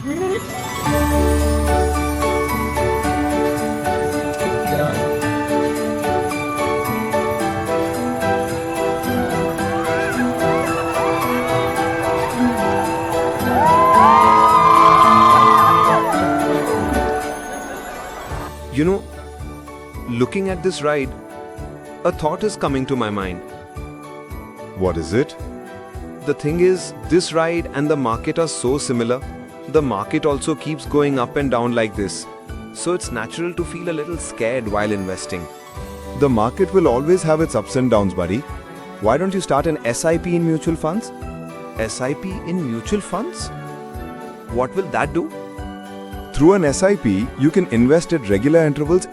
You know, looking at this ride, a thought is coming to my mind. What is it? The thing is, this ride and the market are so similar. The market also keeps going up and down like this. So it's natural to feel a little scared while investing. The market will always have its ups and downs, buddy. Why don't you start an SIP in mutual funds? SIP in mutual funds? What will that do? Through an SIP, you can invest at regular intervals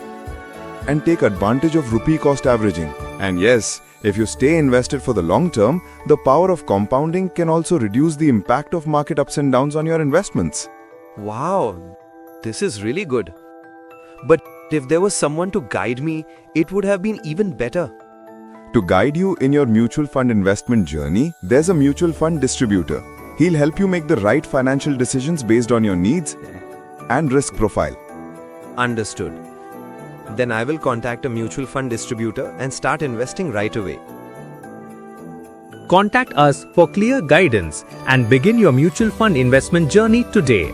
and take advantage of rupee cost averaging. And yes, if you stay invested for the long term, the power of compounding can also reduce the impact of market ups and downs on your investments. Wow, this is really good. But if there was someone to guide me, it would have been even better. To guide you in your mutual fund investment journey, there's a mutual fund distributor. He'll help you make the right financial decisions based on your needs and risk profile. Understood. Then I will contact a mutual fund distributor and start investing right away. Contact us for clear guidance and begin your mutual fund investment journey today.